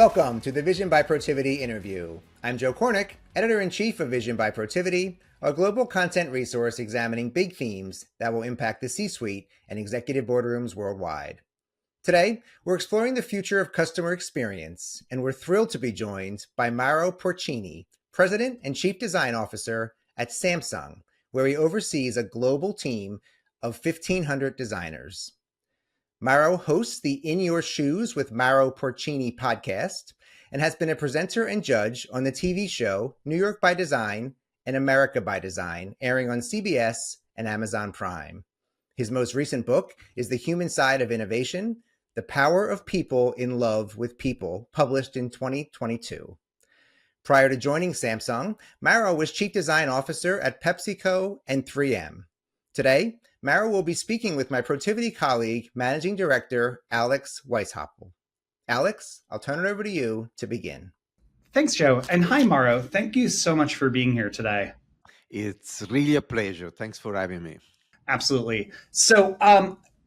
Welcome to the Vision by Protiviti interview. I'm Joe Cornick, Editor-in-Chief of Vision by Protiviti, a global content resource examining big themes that will impact the C-suite and executive boardrooms worldwide. Today, we're exploring the future of customer experience, and we're thrilled to be joined by Mauro Porcini, President and Chief Design Officer at Samsung, where he oversees a global team of 1,500 designers. Mauro hosts the In Your Shoes with Mauro Porcini podcast and has been a presenter and judge on the TV show New York by Design and America by Design, airing on CBS and Amazon Prime. His most recent book is The Human Side of Innovation, The Power of People in Love with People, published in 2022. Prior to joining Samsung, Mauro was Chief Design Officer at PepsiCo and 3M. Today, Mauro will be speaking with my Protiviti colleague, Managing Director Alex Weishaupl. Alex, I'll turn it over to you to begin. Thanks, Joe. And hi, Mauro. Thank you so much for being here today. It's really a pleasure. Thanks for having me. Absolutely. So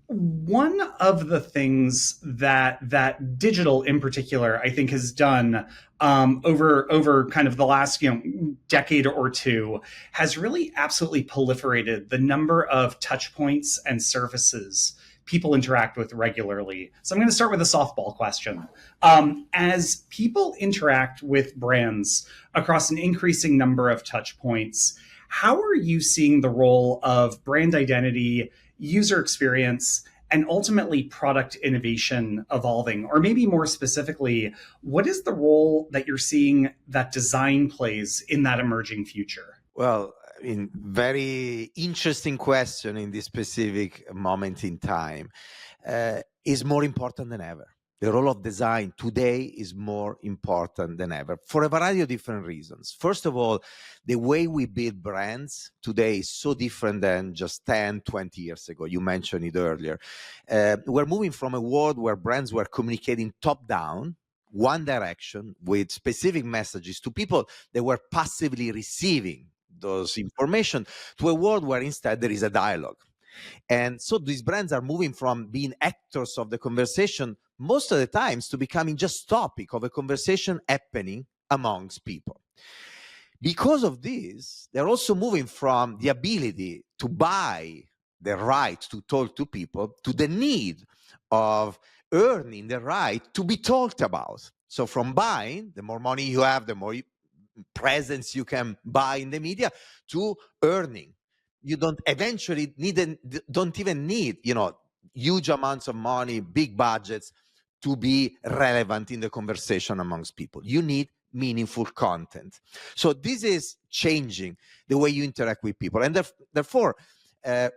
one of the things that digital in particular, I think, has done over kind of the last decade or two has really absolutely proliferated the number of touch points and surfaces people interact with regularly. So I'm going to start with a softball question. As people interact with brands across an increasing number of touch points, how are you seeing the role of brand identity, user experience, and ultimately product innovation evolving? Or maybe more specifically, what is the role that you're seeing that design plays in that emerging future? Well, very interesting question in this specific moment in time. Is more important than ever. The role of design today is more important than ever for a variety of different reasons. First of all, the way we build brands today is so different than just 10, 20 years ago. You mentioned it earlier. We're moving from a world where brands were communicating top-down, one direction, with specific messages to people that were passively receiving those information, to a world where instead there is a dialogue. And so these brands are moving from being actors of the conversation most of the times to becoming just topic of a conversation happening amongst people. Because of this, they're also moving from the ability to buy the right to talk to people to the need of earning the right to be talked about. So from buying, the more money you have, the more presence you can buy in the media, to earning. You don't even need, huge amounts of money, big budgets to be relevant in the conversation amongst people. You need meaningful content. So this is changing the way you interact with people. And therefore,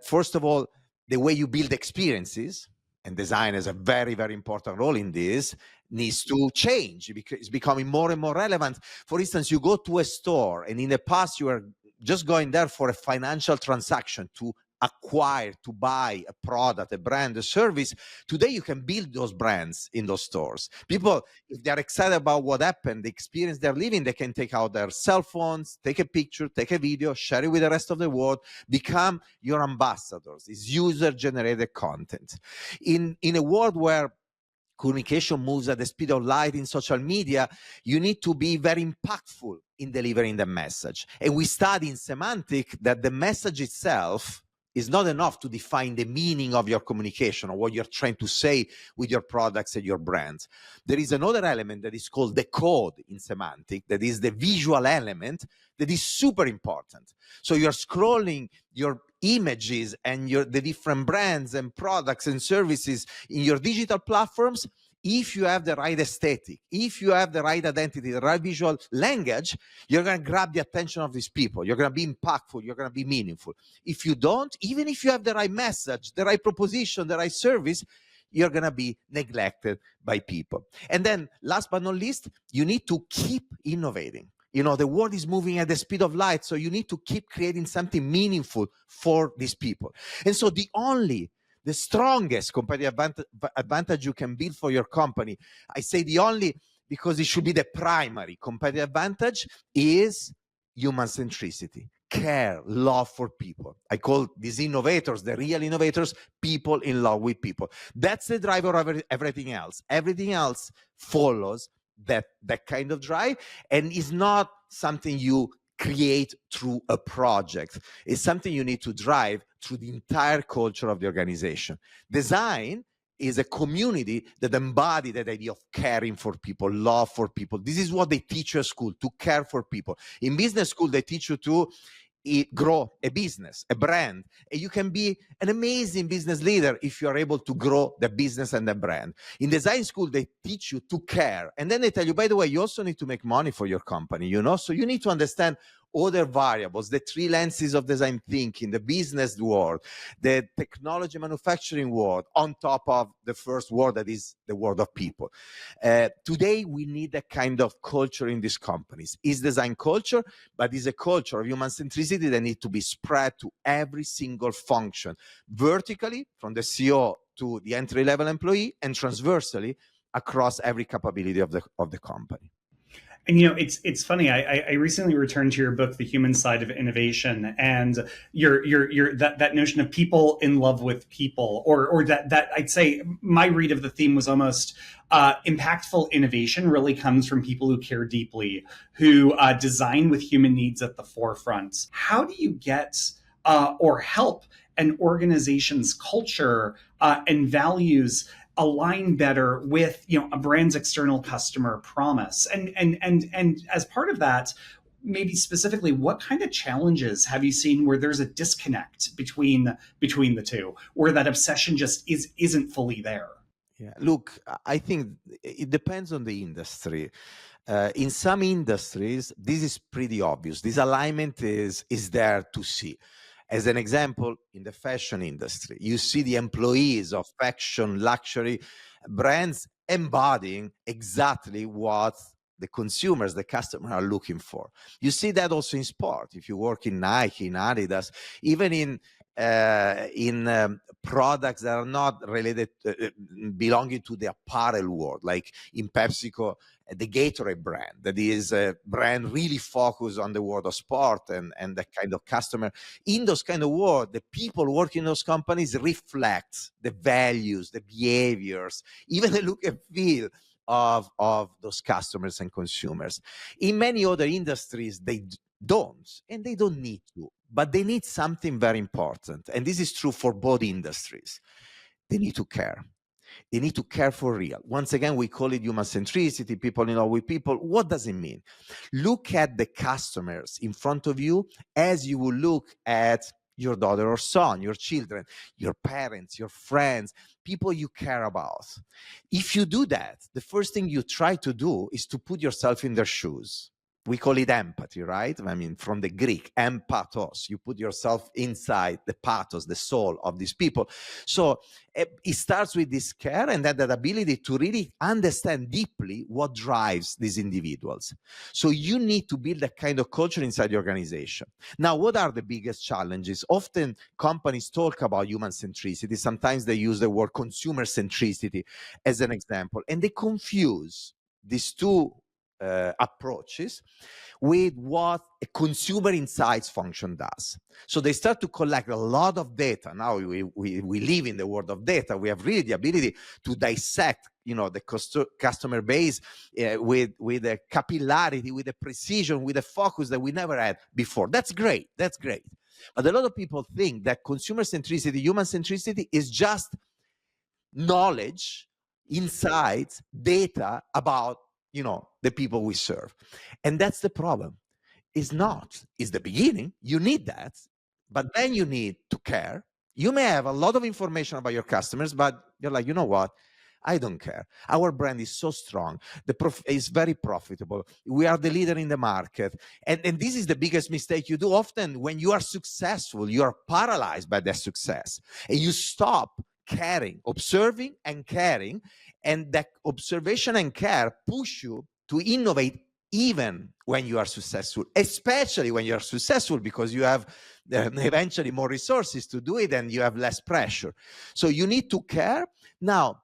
first of all, the way you build experiences, and design has a very, very important role in this, needs to change because it's becoming more and more relevant. For instance, you go to a store, and in the past, you were just going there for a financial transaction to acquire, to buy a product, a brand, a service. Today, you can build those brands in those stores. People, if they're excited about what happened, the experience they're living, they can take out their cell phones, take a picture, take a video, share it with the rest of the world, become your ambassadors. It's user-generated content. In a world where communication moves at the speed of light in social media, you need to be very impactful in delivering the message. And we study in semantic that the message itself is not enough to define the meaning of your communication or what you're trying to say with your products and your brands. There is another element that is called the code in semantic, that is the visual element, that is super important. So you're scrolling your images and the different brands and products and services in your digital platforms. If you have the right aesthetic, if you have the right identity, the right visual language, you're going to grab the attention of these people. You're going to be impactful. You're going to be meaningful. If you don't, even if you have the right message, the right proposition, the right service, you're going to be neglected by people. And then last but not least, you need to keep innovating. The world is moving at the speed of light, so you need to keep creating something meaningful for these people. And so the strongest competitive advantage you can build for your company, I say the only because it should be the primary competitive advantage, is human-centricity. Care, love for people. I call these innovators, the real innovators, people in love with people. That's the driver of everything else. Everything else follows that kind of drive, and it's not something you create through a project. It's something you need to drive through the entire culture of the organization. Design is a community that embody that idea of caring for people, love for people. This is what they teach you at school, to care for people. In business school, they teach you to grow a business, a brand. And you can be an amazing business leader if you are able to grow the business and the brand. In design school, they teach you to care. And then they tell you, by the way, you also need to make money for your company, So you need to understand other variables, the three lenses of design thinking, the business world, the technology manufacturing world, on top of the first world that is the world of people. Today, we need a kind of culture in these companies. It's design culture, but it's a culture of human centricity that needs to be spread to every single function, vertically from the CEO to the entry-level employee, and transversally across every capability of the company. And it's funny. I recently returned to your book, The Human Side of Innovation, and your that notion of people in love with people, or that I'd say my read of the theme was almost impactful innovation really comes from people who care deeply, who design with human needs at the forefront. How do you get or help an organization's culture and values align better with a brand's external customer promise, and as part of that, maybe specifically, what kind of challenges have you seen where there's a disconnect between the two, where that obsession just isn't fully there? Yeah, look, I think it depends on the industry. In some industries, this is pretty obvious. This alignment is there to see. As an example, in the fashion industry, you see the employees of fashion luxury brands embodying exactly what the consumers, the customer are looking for. You see that also in sport. If you work in Nike, in Adidas, even in products that are not related, belonging to the apparel world, like in PepsiCo, the Gatorade brand, that is a brand really focused on the world of sport and the kind of customer. In those kind of world, the people working in those companies reflect the values, the behaviors, even the look and feel of those customers and consumers. In many other industries, they don't, and they don't need to, but they need something very important. And this is true for both industries. They need to care. They need to care for real. Once again, we call it human centricity, people in love with people. What does it mean? Look at the customers in front of you as you will look at your daughter or son, your children, your parents, your friends, people you care about. If you do that, the first thing you try to do is to put yourself in their shoes. We call it empathy, right? I mean, from the Greek, empathos. You put yourself inside the pathos, the soul of these people. So it starts with this care and that ability to really understand deeply what drives these individuals. So you need to build that kind of culture inside the organization. Now, what are the biggest challenges? Often companies talk about human centricity. Sometimes they use the word consumer centricity as an example, and they confuse these two approaches with what a consumer insights function does. So they start to collect a lot of data. Now we live in the world of data. We have really the ability to dissect, the customer base with a capillarity, with a precision, with a focus that we never had before. That's great. That's great. But a lot of people think that consumer centricity, human centricity is just knowledge, insights, data about the people we serve. And that's the problem. It's not. It's the beginning. You need that. But then you need to care. You may have a lot of information about your customers, but you're like, you know what? I don't care. Our brand is so strong. It's very profitable. We are the leader in the market. And this is the biggest mistake you do. Often when you are successful, you are paralyzed by that success. And you stop caring, observing and caring. And that observation and care push you to innovate even when you are successful, especially when you are successful, because you have eventually more resources to do it and you have less pressure. So you need to care. Now,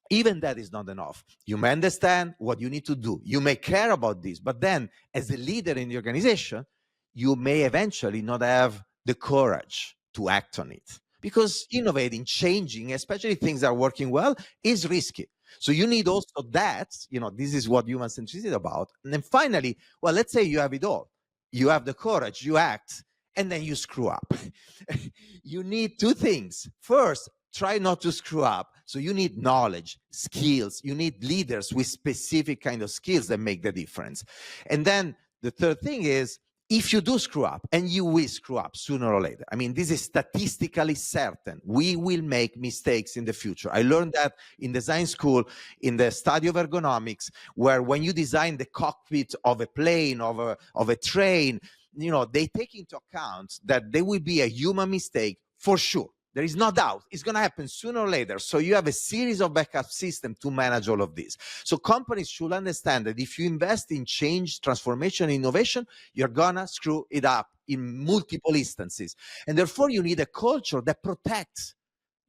even that is not enough. You may understand what you need to do. You may care about this, but then as a leader in the organization, you may eventually not have the courage to act on it. Because innovating, changing, especially things that are working well, is risky. So you need also that, this is what human centricity is about. And then finally, well, let's say you have it all. You have the courage, you act, and then you screw up. You need two things. First, try not to screw up. So you need knowledge, skills. You need leaders with specific kind of skills that make the difference. And then the third thing is, if you do screw up, and you will screw up sooner or later, I mean, this is statistically certain. We will make mistakes in the future. I learned that in design school, in the study of ergonomics, where when you design the cockpit of a plane, of a train, they take into account that there will be a human mistake for sure. There is no doubt it's going to happen sooner or later. So you have a series of backup systems to manage all of this. So companies should understand that if you invest in change, transformation, innovation, you're going to screw it up in multiple instances. And therefore, you need a culture that protects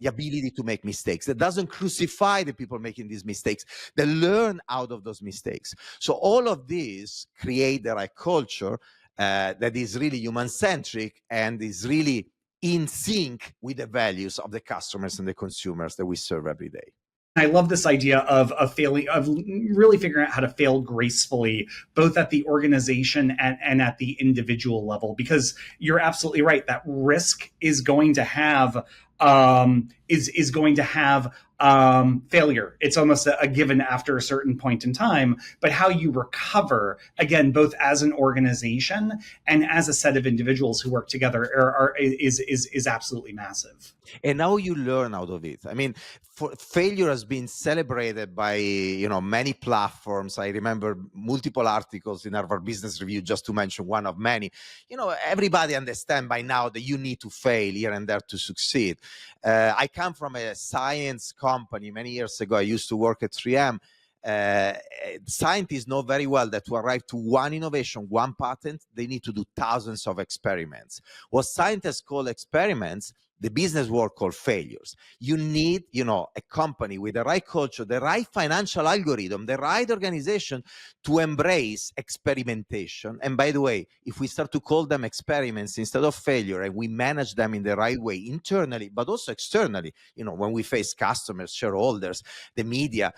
the ability to make mistakes, that doesn't crucify the people making these mistakes, that learn out of those mistakes. So all of these create the right culture that is really human-centric and is really in sync with the values of the customers and the consumers that we serve every day. I love this idea of failing, of really figuring out how to fail gracefully, both at the organization and at the individual level, because you're absolutely right. That risk is going to have is going to have failure. It's almost a given after a certain point in time. But how you recover, again, both as an organization and as a set of individuals who work together, is absolutely massive. And how you learn out of it. I mean, failure has been celebrated by many platforms. I remember multiple articles in Harvard Business Review, just to mention one of many. Everybody understands by now that you need to fail here and there to succeed. I come from a science company. Many years ago, I used to work at 3M. Scientists know very well that to arrive to one innovation, one patent, they need to do thousands of experiments. What scientists call experiments, the business world called failures. You need, a company with the right culture, the right financial algorithm, the right organization to embrace experimentation. And by the way, if we start to call them experiments instead of failure, and we manage them in the right way internally, but also externally, when we face customers, shareholders, the media,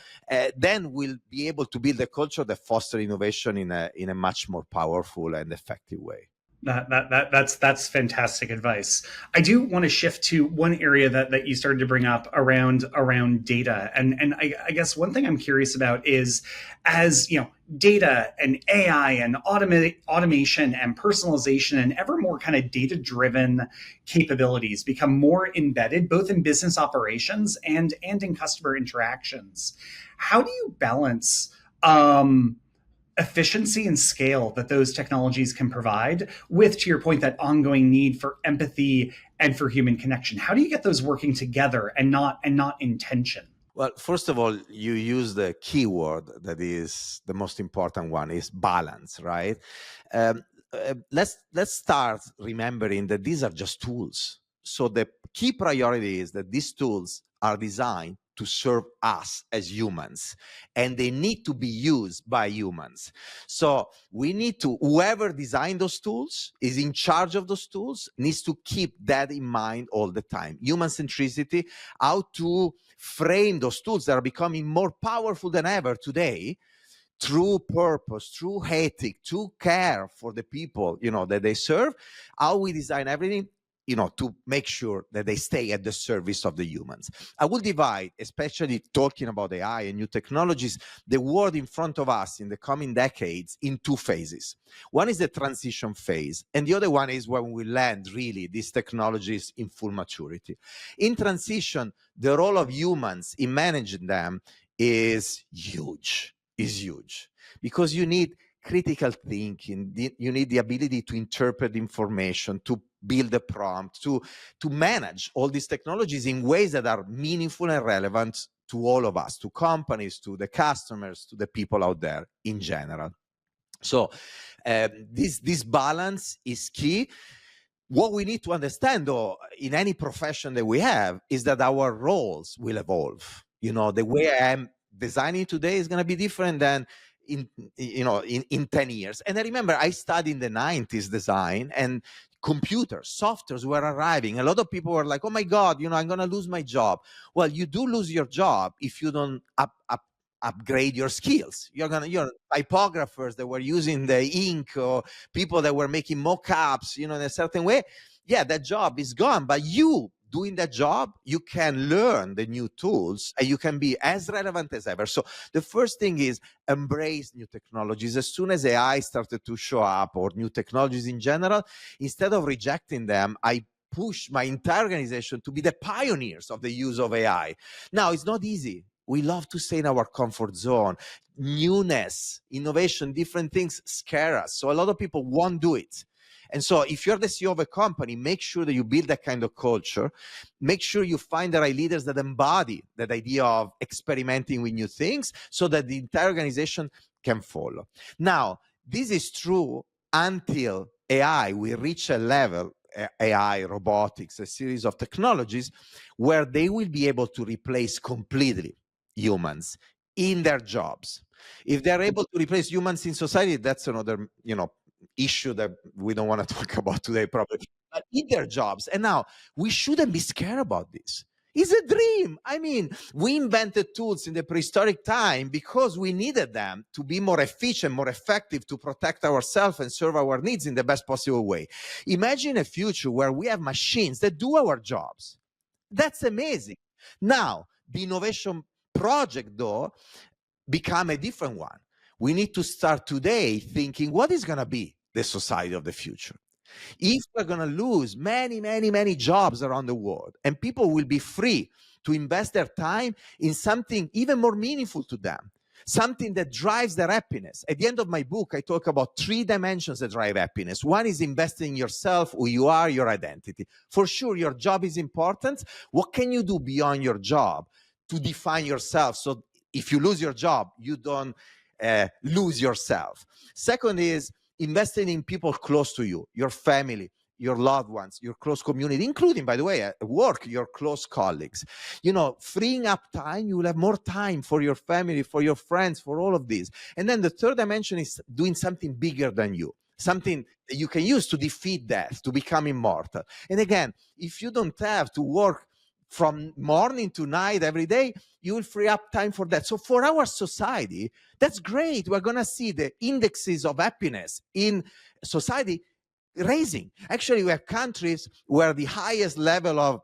then we'll be able to build a culture that fosters innovation in a much more powerful and effective way. That's fantastic advice. I do want to shift to one area that you started to bring up around data, and I guess one thing I'm curious about is, as data and AI and automation and personalization and ever more kind of data-driven capabilities become more embedded both in business operations and in customer interactions. How do you balance efficiency and scale that those technologies can provide with, to your point, that ongoing need for empathy and for human connection? How do you get those working together and not in tension? Well, first of all, you use the keyword that is the most important one, is balance, right? Let's start remembering that these are just tools. So the key priority is that these tools are designed to serve us as humans, and they need to be used by humans. So we need to, whoever designed those tools is in charge of those tools, needs to keep that in mind all the time. Human centricity, how to frame those tools that are becoming more powerful than ever today, through purpose, through ethic, through care for the people, that they serve, how we design everything, to make sure that they stay at the service of the humans. I will divide, especially talking about AI and new technologies, the world in front of us in the coming decades in two phases. One is the transition phase, and the other one is when we land really these technologies in full maturity. In transition, the role of humans in managing them is huge, because you need critical thinking, you need the ability to interpret information, to build a prompt, to manage all these technologies in ways that are meaningful and relevant to all of us, to companies, to the customers, to the people out there in general. So this balance is key. What we need to understand, though, in any profession that we have, is that our roles will evolve. The way I am designing today is going to be different than in 10 years. And I remember I studied in the 90s design, and computers, softwares were arriving. A lot of people were like, oh my God, I'm going to lose my job. Well, you do lose your job if you don't upgrade your skills. You're typographers that were using the ink, or people that were making mock-ups, in a certain way. Yeah, that job is gone, but you doing that job, you can learn the new tools and you can be as relevant as ever. So the first thing is embrace new technologies. As soon as AI started to show up, or new technologies in general, instead of rejecting them, I push my entire organization to be the pioneers of the use of AI. Now, it's not easy. We love to stay in our comfort zone. Newness, innovation, different things scare us. So a lot of people won't do it. And so if you're the CEO of a company, make sure that you build that kind of culture. Make sure you find the right leaders that embody that idea of experimenting with new things, so that the entire organization can follow. Now, this is true until AI will reach a level, AI, robotics, a series of technologies, where they will be able to replace completely humans in their jobs. If they're able to replace humans in society, that's another, issue that we don't want to talk about today, probably. But in their jobs. And now, we shouldn't be scared about this. It's a dream. I mean, we invented tools in the prehistoric time because we needed them to be more efficient, more effective, to protect ourselves and serve our needs in the best possible way. Imagine a future where we have machines that do our jobs. That's amazing. Now, the innovation project, though, become a different one. We need to start today thinking, what is going to be the society of the future? If we're going to lose many, many, many jobs around the world, and people will be free to invest their time in something even more meaningful to them, something that drives their happiness. At the end of my book, I talk about 3 dimensions that drive happiness. One is investing in yourself, who you are, your identity. For sure, your job is important. What can you do beyond your job to define yourself? So if you lose your job, you don't lose yourself. Second is investing in people close to you, your family, your loved ones, your close community, including, by the way, at work, your close colleagues. Freeing up time, you will have more time for your family, for your friends, for all of these. And then the third dimension is doing something bigger than you, something that you can use to defeat death, to become immortal. And again, if you don't have to work from morning to night every day, you will free up time for that. So for our society, that's great. We're going to see the indexes of happiness in society raising. Actually, we have countries where the highest level of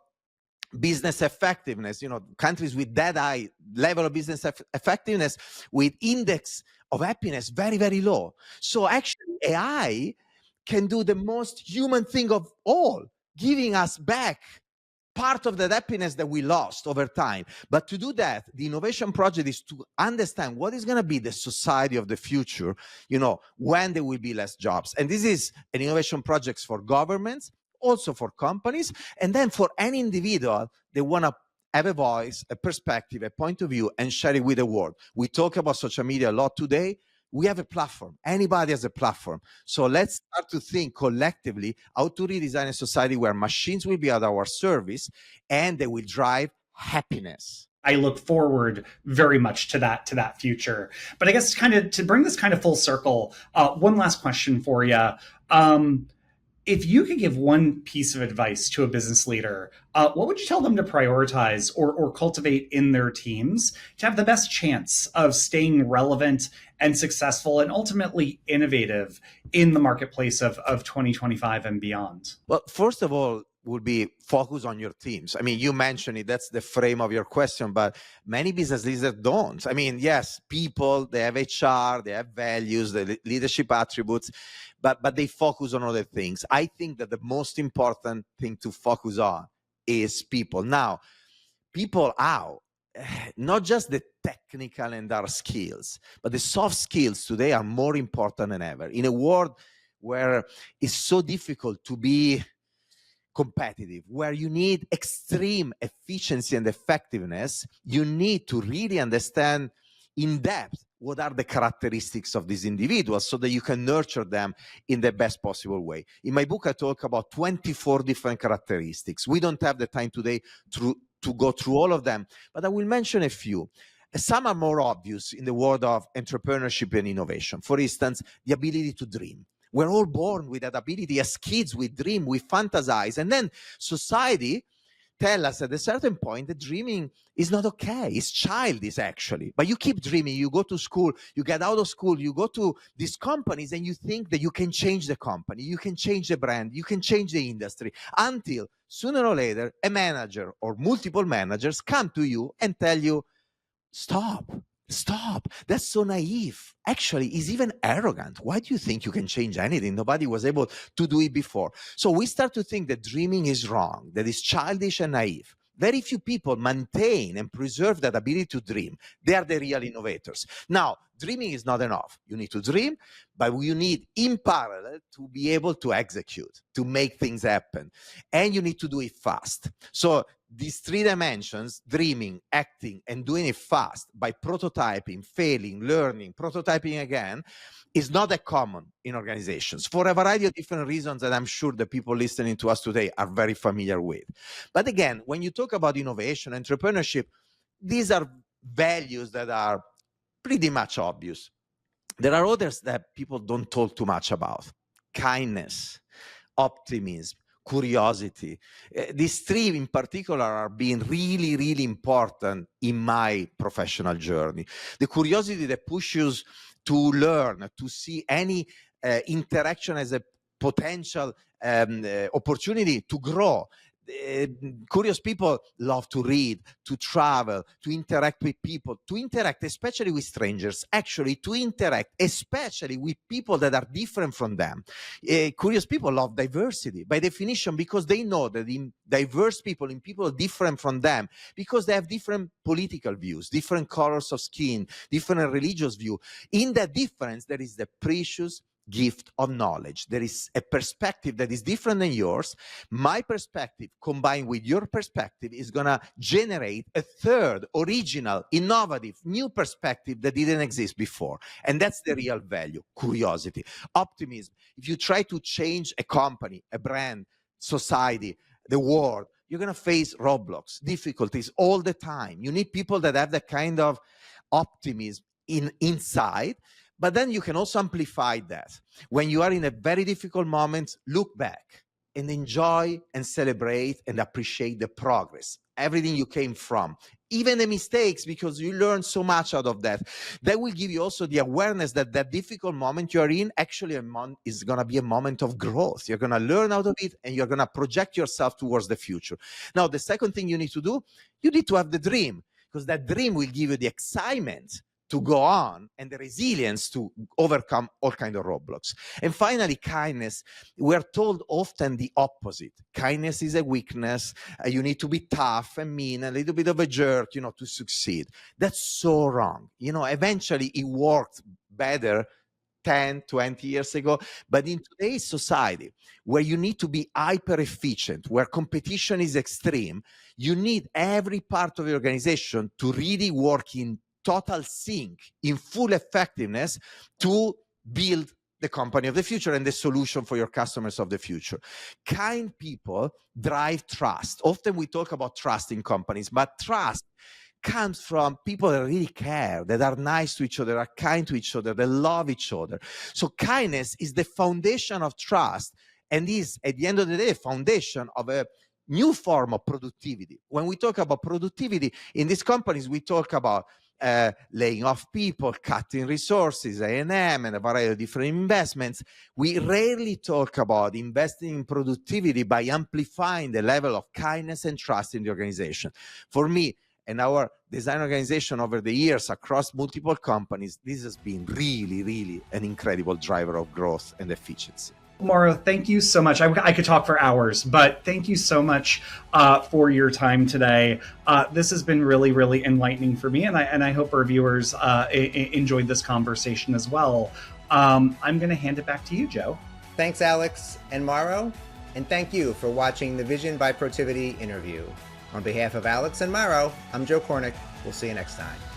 business effectiveness, countries with that high level of business effectiveness, with index of happiness very, very low. So actually, AI can do the most human thing of all, giving us back part of that happiness that we lost over time. But to do that, the innovation project is to understand what is going to be the society of the future, when there will be less jobs. And this is an innovation project for governments, also for companies, and then for any individual that want to have a voice, a perspective, a point of view, and share it with the world. We talk about social media a lot today. We have a platform. Anybody has a platform. So let's start to think collectively how to redesign a society where machines will be at our service and they will drive happiness. I look forward very much to that future. But I guess kind of to bring this kind of full circle, one last question for you. If you could give one piece of advice to a business leader, what would you tell them to prioritize or cultivate in their teams to have the best chance of staying relevant and successful and ultimately innovative in the marketplace of 2025 and beyond? Well, first of all, would be focus on your teams. I mean, you mentioned it, that's the frame of your question, but many business leaders don't. I mean, yes, people, they have HR, they have values, the leadership attributes, but they focus on other things. I think that the most important thing to focus on is people. Now, people how? Not just the technical and our skills, but the soft skills today are more important than ever. In a world where it's so difficult to be competitive, where you need extreme efficiency and effectiveness, you need to really understand in depth what are the characteristics of these individuals so that you can nurture them in the best possible way. In my book, I talk about 24 different characteristics. We don't have the time today to go through all of them, but I will mention a few. Some are more obvious in the world of entrepreneurship and innovation. For instance, the ability to dream. We're all born with that ability. As kids, we dream, we fantasize. And then society tell us at a certain point that dreaming is not okay. It's childish, actually. But you keep dreaming. You go to school, you get out of school, you go to these companies, and you think that you can change the company, you can change the brand, you can change the industry, until sooner or later, a manager or multiple managers come to you and tell you, stop. That's so naive. Actually, it's even arrogant. Why do you think you can change anything? Nobody was able to do it before. So we start to think that dreaming is wrong, that it's childish and naive. Very few people maintain and preserve that ability to dream. They are the real innovators. Now, dreaming is not enough. You need to dream, but you need in parallel to be able to execute, to make things happen. And you need to do it fast. So these three dimensions, dreaming, acting, and doing it fast by prototyping, failing, learning, prototyping again, is not that common in organizations for a variety of different reasons that I'm sure the people listening to us today are very familiar with. But again, when you talk about innovation, entrepreneurship, these are values that are pretty much obvious. There are others that people don't talk too much about. Kindness, optimism, curiosity. These three in particular are being really, really important in my professional journey. The curiosity that pushes to learn, to see any interaction as a potential opportunity to grow. Curious people love to read, to travel, to interact with people, to interact especially with strangers, actually to interact especially with people that are different from them. Curious people love diversity by definition, because they know that in diverse people, in people different from them, because they have different political views, different colors of skin, different religious view. In that difference, there is the precious gift of knowledge. There is a perspective that is different than yours. My perspective combined with your perspective is going to generate a third, original, innovative, new perspective that didn't exist before. And that's the real value, curiosity. Optimism. If you try to change a company, a brand, society, the world, you're going to face roadblocks, difficulties all the time. You need people that have that kind of optimism inside. But then you can also amplify that. When you are in a very difficult moment, look back and enjoy and celebrate and appreciate the progress, everything you came from, even the mistakes, because you learn so much out of that. That will give you also the awareness that that difficult moment you are in actually is going to be a moment of growth. You're going to learn out of it, and you're going to project yourself towards the future. Now, the second thing you need to do, you need to have the dream, because that dream will give you the excitement to go on and the resilience to overcome all kinds of roadblocks. And finally, kindness. We're told often the opposite. Kindness is a weakness. You need to be tough and mean, a little bit of a jerk, to succeed. That's so wrong. Eventually it worked better 10, 20 years ago. But in today's society, where you need to be hyper efficient, where competition is extreme, you need every part of the organization to really work in total sync, in full effectiveness, to build the company of the future and the solution for your customers of the future. Kind people drive trust. Often we talk about trust in companies, but trust comes from people that really care, that are nice to each other, are kind to each other, that love each other. So kindness is the foundation of trust, and is, at the end of the day, a foundation of a new form of productivity. When we talk about productivity in these companies, we talk about laying off people, cutting resources, A&M, and a variety of different investments. We rarely talk about investing in productivity by amplifying the level of kindness and trust in the organization. For me and our design organization over the years across multiple companies, this has been really, really an incredible driver of growth and efficiency. Mauro, thank you so much. I could talk for hours, but thank you so much for your time today. This has been really, really enlightening for me, and I hope our viewers enjoyed this conversation as well. I'm going to hand it back to you, Joe. Thanks, Alex and Mauro, and thank you for watching the Vision by Protiviti interview. On behalf of Alex and Mauro, I'm Joe Cornick. We'll see you next time.